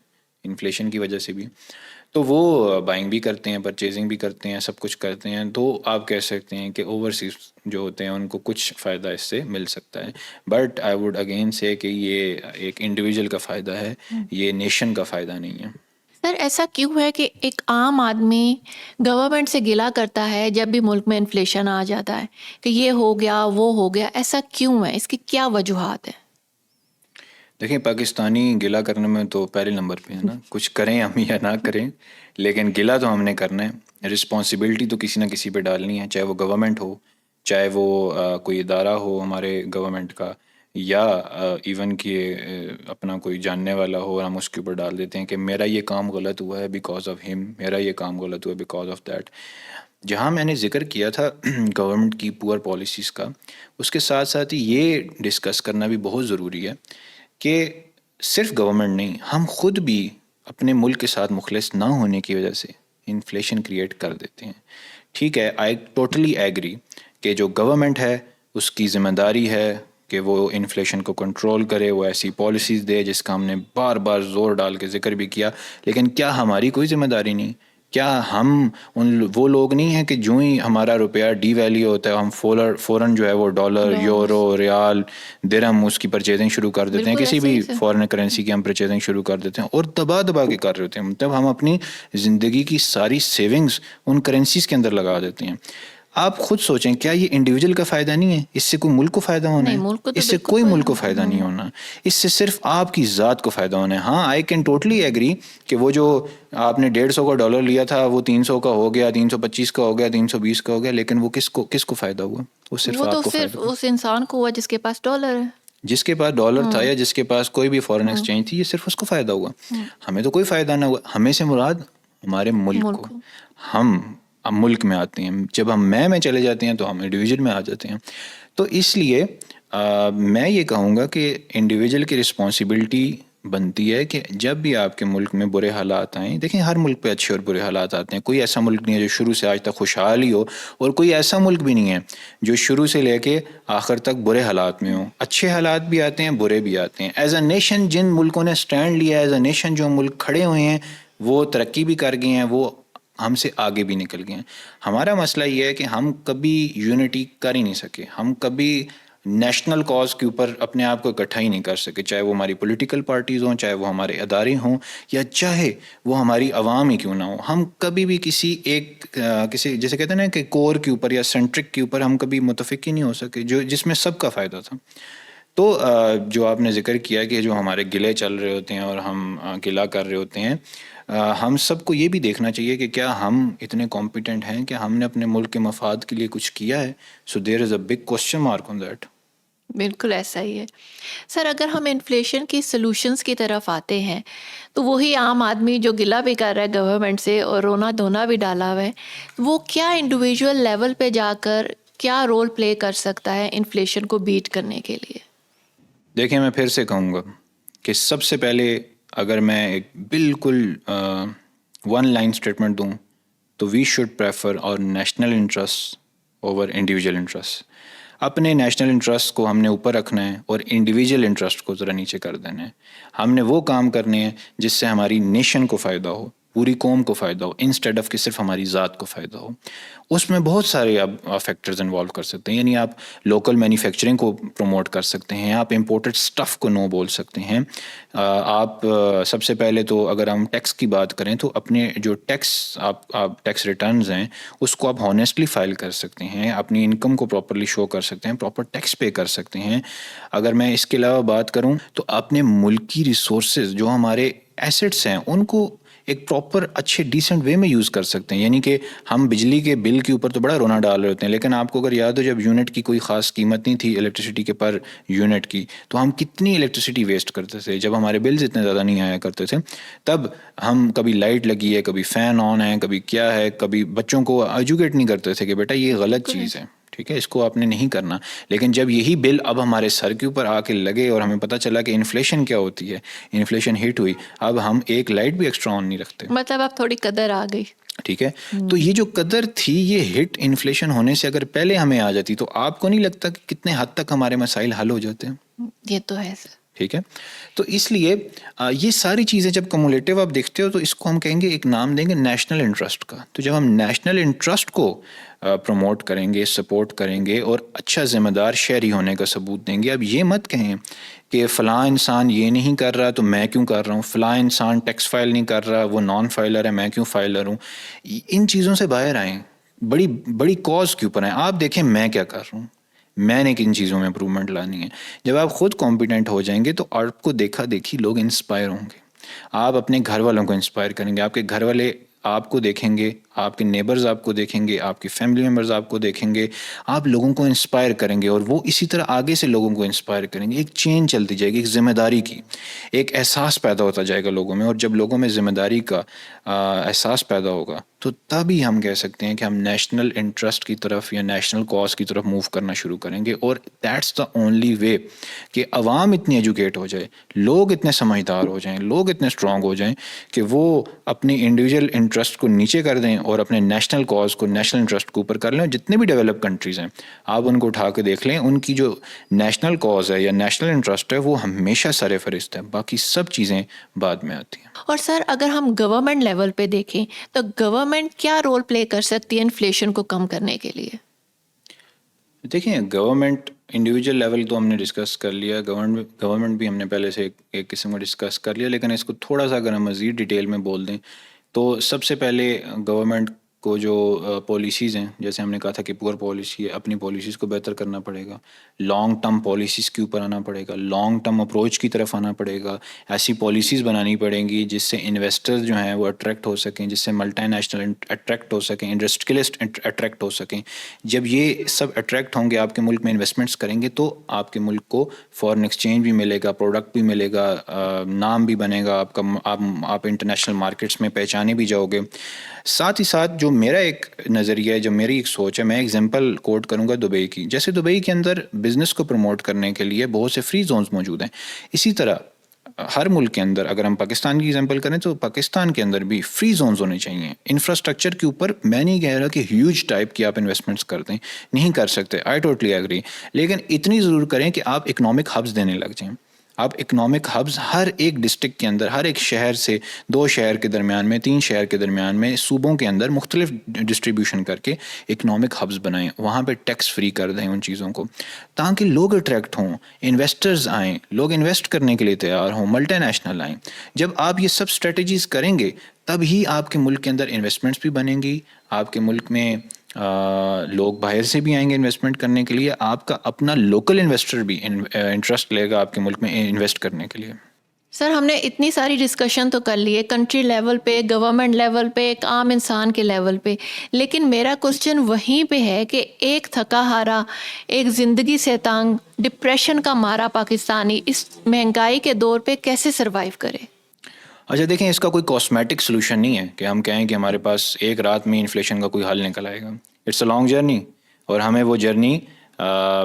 انفلیشن کی وجہ سے بھی. تو وہ بائنگ بھی کرتے ہیں، پرچیزنگ بھی کرتے ہیں، سب کچھ کرتے ہیں. تو آپ کہہ سکتے ہیں کہ اوورسیز جو ہوتے ہیں ان کو کچھ فائدہ اس سے مل سکتا ہے. بٹ آئی ووڈ اگین سے کہ یہ ایک انڈیویجول کا فائدہ ہے، یہ نیشن کا فائدہ نہیں ہے. سر ایسا کیوں ہے کہ ایک عام آدمی گورنمنٹ سے گلا کرتا ہے جب بھی ملک میں انفلیشن آ جاتا ہے کہ یہ ہو گیا وہ ہو گیا؟ ایسا کیوں ہے؟ اس کی کیا وجوہات ہیں؟ دیکھیں پاکستانی گلا کرنے میں تو پہلے نمبر پہ ہے نا، کچھ کریں ہم یا نہ کریں لیکن گلا تو ہم نے کرنا ہے. رسپانسبلٹی تو کسی نہ کسی پہ ڈالنی ہے، چاہے وہ گورنمنٹ ہو، چاہے وہ کوئی ادارہ ہو ہمارے گورنمنٹ کا، یا ایون کہ اپنا کوئی جاننے والا ہو اور ہم اس کے اوپر ڈال دیتے ہیں کہ میرا یہ کام غلط ہوا ہے بیکاز آف ہم، میرا یہ کام غلط ہوا ہے بیکاز آف دیٹ. جہاں میں نے ذکر کیا تھا گورنمنٹ کی پور پالیسیز کا، اس کے ساتھ ساتھ ہی یہ ڈسکس کرنا بھی بہت ضروری ہے کہ صرف گورنمنٹ نہیں، ہم خود بھی اپنے ملک کے ساتھ مخلص نہ ہونے کی وجہ سے انفلیشن کریٹ کر دیتے ہیں. ٹھیک ہے، آئی ٹوٹلی ایگری کہ جو گورنمنٹ ہے اس کی ذمہ داری ہے کہ وہ انفلیشن کو کنٹرول کرے، وہ ایسی پالیسیز دے جس کا ہم نے بار بار زور ڈال کے ذکر بھی کیا. لیکن کیا ہماری کوئی ذمہ داری نہیں؟ کیا ہم وہ لوگ نہیں ہیں کہ جو ہی ہمارا روپیہ ڈی ویلیو ہوتا ہے ہم فوراً جو ہے وہ ڈالر، یورو، ریال، درہم اس کی پرچیزنگ شروع کر دیتے ہیں، کسی بھی فارن کرنسی کی ہم پرچیزنگ شروع کر دیتے ہیں اور دبا دبا کے کر رہے ہوتے ہیں. مطلب ہم اپنی زندگی کی ساری سیونگز ان کرنسیز کے اندر لگا دیتے ہیں. آپ خود سوچیں، کیا یہ انڈیویجول کا فائدہ نہیں ہے؟ اس سے کوئی ملک کو فائدہ ہونا ہے؟ اس سے کوئی ملک کو فائدہ نہیں ہونا، اس سے صرف آپ کی ذات کو فائدہ ہونا ہے. ہاں آئی کین ٹوٹلی ایگری کہ وہ جو آپ نے 150 کا ڈالر لیا تھا وہ 300 کا ہو گیا، 325 کا ہو گیا، 320 کا ہو گیا، لیکن وہ کس کو فائدہ ہوا؟ وہ صرف آپ کو فائدہ ہوا. اس انسان کو ہوا جس کے پاس ڈالر ہے، جس کے پاس ڈالر تھا یا جس کے پاس کوئی بھی فارن ایکسچینج تھی، یہ صرف اس کو فائدہ ہوا. ہمیں تو کوئی فائدہ نہ ہوا. ہمیں سے مراد ہمارے ملک کو. ہم ملک میں آتے ہیں، جب ہم میں چلے جاتے ہیں تو ہم انڈیویجول میں آ جاتے ہیں. تو اس لیے میں یہ کہوں گا کہ انڈیویجول کی رسپانسبلٹی بنتی ہے کہ جب بھی آپ کے ملک میں برے حالات آئیں، دیکھیں ہر ملک پہ اچھے اور برے حالات آتے ہیں. کوئی ایسا ملک نہیں ہے جو شروع سے آج تک خوشحال ہی ہو، اور کوئی ایسا ملک بھی نہیں ہے جو شروع سے لے کے آخر تک برے حالات میں ہوں. اچھے حالات بھی آتے ہیں، برے بھی آتے ہیں. ایز اے نیشن جن ملکوں نے سٹینڈ لیا ہے، ایز اے نیشن جو ملک کھڑے ہوئے ہیں وہ ترقی بھی کر گئے ہیں، وہ ہم سے آگے بھی نکل گئے ہیں. ہمارا مسئلہ یہ ہے کہ ہم کبھی یونٹی کر ہی نہیں سکے، ہم کبھی نیشنل کاز کے اوپر اپنے آپ کو اکٹھا ہی نہیں کر سکے، چاہے وہ ہماری پولیٹیکل پارٹیز ہوں، چاہے وہ ہمارے ادارے ہوں، یا چاہے وہ ہماری عوام ہی کیوں نہ ہو. ہم کبھی بھی کسی جیسے کہتے ہیں نا کہ کور کے اوپر یا سینٹرک کے اوپر ہم کبھی متفق ہی نہیں ہو سکے جس میں سب کا فائدہ تھا. تو جو آپ نے ذکر کیا کہ جو ہمارے گلے چل رہے ہوتے ہیں اور ہم گلا کر رہے ہوتے ہیں، ہم سب کو یہ بھی دیکھنا چاہیے کہ کیا ہم اتنے کمپیٹنٹ ہیں کہ ہم نے اپنے ملک کے مفاد کے لیے کچھ کیا ہے. So there is a big question mark on that. بالکل ایسا ہی ہے. سر اگر ہم انفلیشن کی سلوشنز کی طرف آتے ہیں تو وہی عام آدمی جو گلہ بھی کر رہا ہے گورنمنٹ سے اور رونا دھونا بھی ڈالا ہوا ہے، وہ کیا انڈیویجول لیول پہ جا کر کیا رول پلے کر سکتا ہے انفلیشن کو بیٹ کرنے کے لیے؟ دیکھیں میں پھر سے کہوں گا کہ سب سے پہلے اگر میں ایک بالکل ون لائن اسٹیٹمنٹ دوں تو وی شوڈ پریفر اور national interest over individual interest. اپنے نیشنل انٹرسٹ کو ہم نے اوپر رکھنا ہے اور انڈیویجول انٹرسٹ کو ذرا نیچے کر دینا ہے. ہم نے وہ کام کرنے ہیں جس سے ہماری نیشن کو فائدہ ہو, پوری قوم کو فائدہ ہو, انسٹیڈ آف کہ صرف ہماری ذات کو فائدہ ہو. اس میں بہت سارے آپ فیکٹرز انوالو کر سکتے ہیں. یعنی آپ لوکل مینوفیکچرنگ کو پروموٹ کر سکتے ہیں, آپ امپورٹڈ اسٹف کو نو بول سکتے ہیں. آپ سب سے پہلے تو اگر ہم ٹیکس کی بات کریں تو اپنے جو آپ ٹیکس ریٹرنز ہیں اس کو آپ ہانیسٹلی فائل کر سکتے ہیں, اپنی انکم کو پراپرلی شو کر سکتے ہیں, پراپر ٹیکس پے کر سکتے ہیں. اگر میں اس کے علاوہ بات کروں تو اپنے ملک کی ریسورسز جو ہمارے ایسٹس ہیں ان کو ایک پراپر اچھے ڈیسنٹ وے میں یوز کر سکتے ہیں. یعنی کہ ہم بجلی کے بل کے اوپر تو بڑا رونا ڈال رہے ہوتے ہیں, لیکن آپ کو اگر یاد ہو جب یونٹ کی کوئی خاص قیمت نہیں تھی الیکٹریسٹی کے پر یونٹ کی, تو ہم کتنی الیکٹریسٹی ویسٹ کرتے تھے. جب ہمارے بلز اتنے زیادہ نہیں آیا کرتے تھے تب ہم کبھی لائٹ لگی ہے, کبھی فین آن ہے, کبھی کیا ہے, کبھی بچوں کو ایجوکیٹ نہیں کرتے تھے کہ بیٹا یہ غلط چیز ہے, ٹھیک ہے, اس کو آپ نے نہیں کرنا. لیکن جب یہی بل اب ہمارے سر کے اوپر آ کے لگے اور ہمیں پتہ چلا کہ انفلیشن کیا ہوتی ہے, انفلیشن ہٹ ہوئی, اب ہم ایک لائٹ بھی ایکسٹرا آن نہیں رکھتے. مطلب اب تھوڑی قدر آ گئی. ٹھیک ہے, تو یہ جو قدر تھی یہ ہٹ انفلیشن ہونے سے اگر پہلے ہمیں آ جاتی تو آپ کو نہیں لگتا کہ کتنے حد تک ہمارے مسائل حل ہو جاتے ہیں. یہ تو ہے سر. ٹھیک ہے, تو اس لیے یہ ساری چیزیں جب کمولیٹیو آپ دیکھتے ہو تو اس کو ہم کہیں گے, ایک نام دیں گے نیشنل انٹرسٹ کا. تو جب ہم نیشنل انٹرسٹ کو پروموٹ کریں گے, سپورٹ کریں گے اور اچھا ذمہ دار شہری ہونے کا ثبوت دیں گے. اب یہ مت کہیں کہ فلاں انسان یہ نہیں کر رہا تو میں کیوں کر رہا ہوں, فلاں انسان ٹیکس فائل نہیں کر رہا وہ نان فائلر ہے میں کیوں فائلر ہوں. ان چیزوں سے باہر آئیں, بڑی بڑی کاز کے اوپر ہیں. آپ دیکھیں میں کیا کر رہا ہوں, میں نے کن چیزوں میں امپرومنٹ لانی ہے. جب آپ خود کمپیٹنٹ ہو جائیں گے تو آپ کو دیکھا دیکھی لوگ انسپائر ہوں گے. آپ اپنے گھر والوں کو انسپائر کریں گے, آپ کے گھر والے آپ کو دیکھیں گے, آپ کے نیبرز آپ کو دیکھیں گے, آپ کے فیملی ممبرز آپ کو دیکھیں گے, آپ لوگوں کو انسپائر کریں گے اور وہ اسی طرح آگے سے لوگوں کو انسپائر کریں گے. ایک چین چلتی جائے گی, ایک ذمہ داری کی ایک احساس پیدا ہوتا جائے گا لوگوں میں. اور جب لوگوں میں ذمہ داری کا احساس پیدا ہوگا تو تبھی ہم کہہ سکتے ہیں کہ ہم نیشنل انٹرسٹ کی طرف یا نیشنل کاز کی طرف موو کرنا شروع کریں گے. اور دیٹس دا اونلی وے کہ عوام اتنی ایجوکیٹ ہو جائے, لوگ اتنے سمجھدار ہو جائیں, لوگ اتنے اسٹرانگ ہو جائیں کہ وہ اپنی انڈیویجول انٹرسٹ کو نیچے کر دیں اور اپنے نیشنل کاز کو نیشنل انٹرسٹ کو اوپر کر لیں. جتنے بھی ڈیولپ کنٹریز ہیں آپ ان کو اٹھا کے دیکھ لیں, ان کی جو نیشنل کاز ہے یا نیشنل انٹرسٹ ہے وہ ہمیشہ سر فہرست ہے, باقی سب چیزیں بعد میں آتی ہیں. اور سر اگر ہم گورنمنٹ لیول پہ دیکھیں تو گورنمنٹ کیا رول پلے کر سکتی ہے انفلیشن کو کم کرنے کے لیے؟ دیکھیں گورنمنٹ انڈیویجول لیول تو ہم نے ڈسکس کر لیا, گورنمنٹ بھی ہم نے پہلے سے ایک قسم کا ڈسکس کر لیا, لیکن اس کو تھوڑا سا اگر ہم مزید ڈیٹیل میں بول دیں تو سب سے پہلے گورنمنٹ کو جو پالیسیز ہیں, جیسے ہم نے کہا تھا کہ پور پالیسی ہے, اپنی پالیسیز کو بہتر کرنا پڑے گا, لانگ ٹرم پالیسیز کے اوپر آنا پڑے گا, لانگ ٹرم اپروچ کی طرف آنا پڑے گا. ایسی پالیسیز بنانی پڑیں گی جس سے انویسٹرز جو ہیں وہ اٹریکٹ ہو سکیں, جس سے ملٹی نیشنل اٹریکٹ ہو سکیں, انڈسٹریلسٹ اٹریکٹ ہو سکیں. جب یہ سب اٹریکٹ ہوں گے, آپ کے ملک میں انویسٹمنٹس کریں گے تو آپ کے ملک کو فارن ایکسچینج بھی ملے گا, پروڈکٹ بھی ملے گا, نام بھی بنے گا آپ کا, آپ انٹرنیشنل مارکیٹس میں پہچانے بھی جاؤ گے. ساتھ ہی ساتھ جو میرا ایک نظریہ ہے, جو میری ایک سوچ ہے, میں ایگزامپل کوٹ کروں گا دبئی کی. جیسے دبئی کے اندر بزنس کو پروموٹ کرنے کے لیے بہت سے فری زونز موجود ہیں, اسی طرح ہر ملک کے اندر اگر ہم پاکستان کی ایگزامپل کریں تو پاکستان کے اندر بھی فری زونز ہونے چاہیے. انفراسٹرکچر کے اوپر میں نہیں کہہ رہا کہ ہیوج ٹائپ کی آپ انویسٹمنٹس کر دیں, نہیں کر سکتے, آئی ٹوٹلی ایگری, لیکن اتنی ضرور کریں کہ آپ اکنامک ہبز دینے لگ جائیں. آپ اکنامک ہبز ہر ایک ڈسٹرکٹ کے اندر, ہر ایک شہر سے 2 شہر کے درمیان میں, 3 شہر کے درمیان میں, صوبوں کے اندر مختلف ڈسٹریبیوشن کر کے اکنامک ہبز بنائیں. وہاں پہ ٹیکس فری کر دیں ان چیزوں کو, تاکہ لوگ اٹریکٹ ہوں, انویسٹرز آئیں, لوگ انویسٹ کرنے کے لیے تیار ہوں, ملٹی نیشنل آئیں. جب آپ یہ سب اسٹریٹجیز کریں گے تب ہی آپ کے ملک کے اندر انویسٹمنٹس بھی بنیں گی, آپ کے ملک میں لوگ باہر سے بھی آئیں گے انویسٹمنٹ کرنے کے لیے, آپ کا اپنا لوکل انویسٹر بھی انٹرسٹ لے گا آپ کے ملک میں انویسٹ کرنے کے لیے. سر ہم نے اتنی ساری ڈسکشن تو کر لی ہے کنٹری لیول پہ, گورنمنٹ لیول پہ, ایک عام انسان کے لیول پہ, لیکن میرا کوسچن وہیں پہ ہے کہ ایک تھکا ہارا, ایک زندگی سے تنگ, ڈپریشن کا مارا پاکستانی اس مہنگائی کے دور پہ کیسے سروائیو کرے؟ اچھا دیکھیں, اس کا کوئی کاسمیٹک سلوشن نہیں ہے کہ ہم کہیں کہ ہمارے پاس ایک رات میں انفلیشن کا کوئی حل نکل آئے گا. اٹس اے لانگ جرنی, اور ہمیں وہ جرنی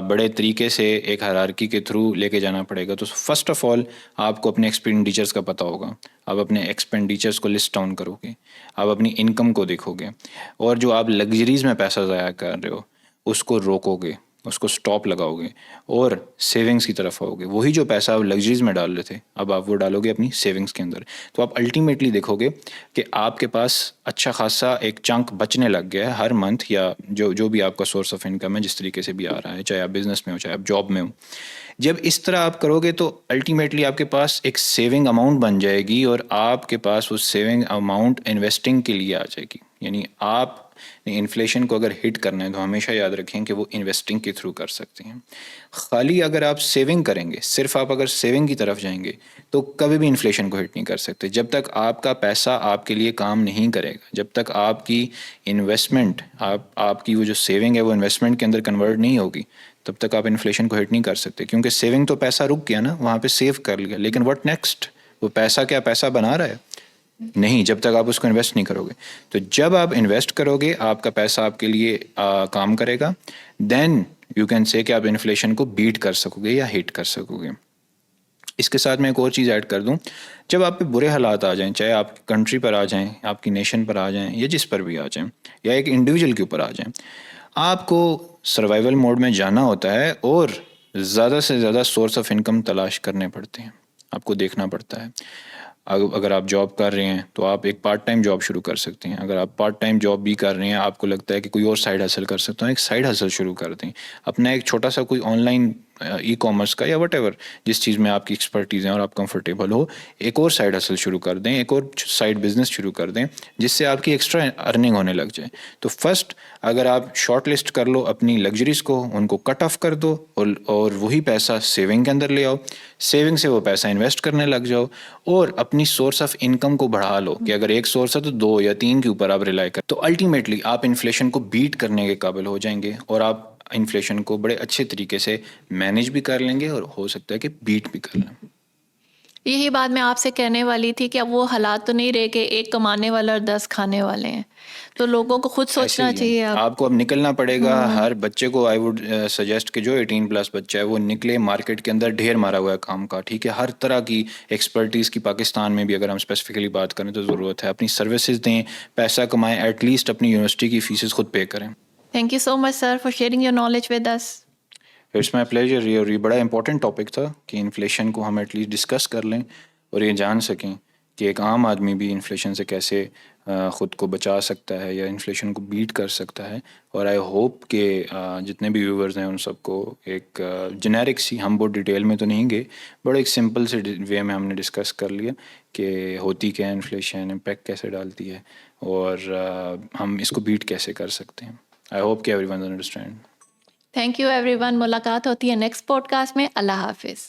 بڑے طریقے سے ایک ہائرارکی کے تھرو لے کے جانا پڑے گا. تو فرسٹ آف آل آپ کو اپنے ایکسپینڈیچرز کا پتہ ہوگا, آپ اپنے ایکسپینڈیچرز کو لسٹ ڈاؤن کرو گے, آپ اپنی انکم کو دیکھو گے, اور جو آپ لگژریز میں پیسہ ضائع کر رہے ہو اس کو روکو گے. اس کو سٹاپ لگاؤ گے اور سیونگس کی طرف آؤ گے. وہی جو پیسہ آپ لگژریز میں ڈال رہے تھے اب آپ وہ ڈالو گے اپنی سیونگس کے اندر. تو آپ الٹیمیٹلی دیکھو گے کہ آپ کے پاس اچھا خاصا ایک چنک بچنے لگ گیا ہے ہر منتھ, یا جو بھی آپ کا سورس آف انکم ہے جس طریقے سے بھی آ رہا ہے, چاہے آپ بزنس میں ہو چاہے آپ جاب میں ہو. جب اس طرح آپ کرو گے تو الٹیمیٹلی آپ کے پاس ایک سیونگ اماؤنٹ بن جائے گی, اور آپ کے پاس وہ سیونگ اماؤنٹ انویسٹنگ کے لیے آ جائے گی. یعنی آپ نے انفلیشن کو اگر ہٹ کرنا ہے تو ہمیشہ یاد رکھیں کہ وہ انویسٹنگ کے تھرو کر سکتے ہیں. خالی اگر آپ سیونگ کریں گے, صرف آپ اگر سیونگ کی طرف جائیں گے تو کبھی بھی انفلیشن کو ہٹ نہیں کر سکتے. جب تک آپ کا پیسہ آپ کے لیے کام نہیں کرے گا, جب تک آپ کی انویسٹمنٹ آپ کی وہ جو سیونگ ہے وہ انویسٹمنٹ کے اندر کنورٹ نہیں ہوگی, تب تک آپ انفلیشن کو ہٹ نہیں کر سکتے. کیونکہ سیونگ تو پیسہ رک گیا نا, وہاں پہ سیو کر لیا, لیکن واٹ نیکسٹ؟ وہ پیسہ کیا پیسہ بنا رہا ہے؟ نہیں, جب تک آپ اس کو انویسٹ نہیں کرو گے. تو جب آپ انویسٹ کرو گے آپ کا پیسہ آپ کے لیے کام کرے گا, دین یو کین سے کہ آپ انفلیشن کو بیٹ کر سکو گے یا ہٹ کر سکو گے. اس کے ساتھ میں ایک اور چیز ایڈ کر دوں, جب آپ پہ برے حالات آ جائیں, چاہے آپ کی کنٹری پر آ جائیں, آپ کی نیشن پر آ جائیں, یا جس پر بھی آ جائیں, یا ایک انڈیویجول کے اوپر آ جائیں, آپ کو سروائیول موڈ میں جانا ہوتا ہے اور زیادہ سے زیادہ سورس آف انکم تلاش کرنے پڑتے ہیں. آپ کو دیکھنا پڑتا ہے. اگر آپ جاب کر رہے ہیں تو آپ ایک پارٹ ٹائم جاب شروع کر سکتے ہیں. اگر آپ پارٹ ٹائم جاب بھی کر رہے ہیں, آپ کو لگتا ہے کہ کوئی اور سائڈ ہسل کر سکتا ہوں, ایک سائڈ ہسل شروع کر دیں. اپنا ایک چھوٹا سا کوئی آن لائن ای کامرس کا یا وٹ ایور جس چیز میں آپ کی ایکسپرٹیز ہیں اور آپ کمفرٹیبل ہو, ایک اور سائڈ ہسل شروع کر دیں, ایک اور سائڈ بزنس شروع کر دیں جس سے آپ کی ایکسٹرا ارننگ ہونے لگ جائے. تو فرسٹ اگر آپ شارٹ لسٹ کر لو اپنی لگژریز کو, ان کو کٹ آف کر دو, اور وہی پیسہ سیونگ کے اندر لے آؤ. سیونگ سے وہ پیسہ انویسٹ کرنے لگ جاؤ, اور اپنی سورس آف انکم کو بڑھا لو کہ اگر ایک سورس ہے تو 2 یا 3 کے اوپر آپ ریلائی کر, تو الٹیمیٹلی آپ انفلیشن کو بیٹ کرنے کے قابل ہو جائیں گے, اور آپ انفلیشن کو بڑے اچھے طریقے سے مینیج بھی کر لیں گے, اور ہو سکتا ہے کہ بیٹ بھی کر لیں. یہی بات میں آپ سے کہنے والی تھی کہ اب وہ حالات تو نہیں رہے کہ ایک کمانے والا اور 10 کھانے والے ہیں, تو لوگوں کو خود ایسے سوچنا ہی ہے, چاہیے. آپ کو اب نکلنا پڑے گا. ہر بچے کو آئی ووڈ سجیسٹ کہ جو 18+ بچہ ہے وہ نکلے. مارکیٹ کے اندر ڈھیر مارا ہوا ہے کام کا, ٹھیک ہے, ہر طرح کی ایکسپرٹیز کی پاکستان میں بھی اگر ہم اسپیسیفکلی بات کریں تو ضرورت ہے. اپنی سروسز دیں, پیسہ کمائیں, ایٹ لیسٹ اپنی یونیورسٹی کی فیسز خود پے کریں. Thank you so much sir for sharing your knowledge with us. It's my pleasure. یہ بڑا امپورٹنٹ ٹاپک تھا کہ انفلیشن کو ہم ایٹ لیسٹ ڈسکس کر لیں اور یہ جان سکیں کہ ایک عام آدمی بھی انفلیشن سے کیسے خود کو بچا سکتا ہے یا انفلیشن کو بیٹ کر سکتا ہے. اور آئی ہوپ کہ جتنے بھی ویورز ہیں ان سب کو ایک جنیرک سی, ہم بہت ڈیٹیل میں تو نہیں گئے, بڑا ایک سمپل سے وے میں ہم نے ڈسکس کر لیا کہ ہوتی کیا ہے انفلیشن, امپیکٹ کیسے ڈالتی ہے, اور ہم اس کو بیٹ کیسے کر سکتے ہیں. آئی ہوپ کہ every one understand. Thank you every one. ملاقات ہوتی ہے نیکسٹ پوڈ کاسٹ میں. اللہ حافظ.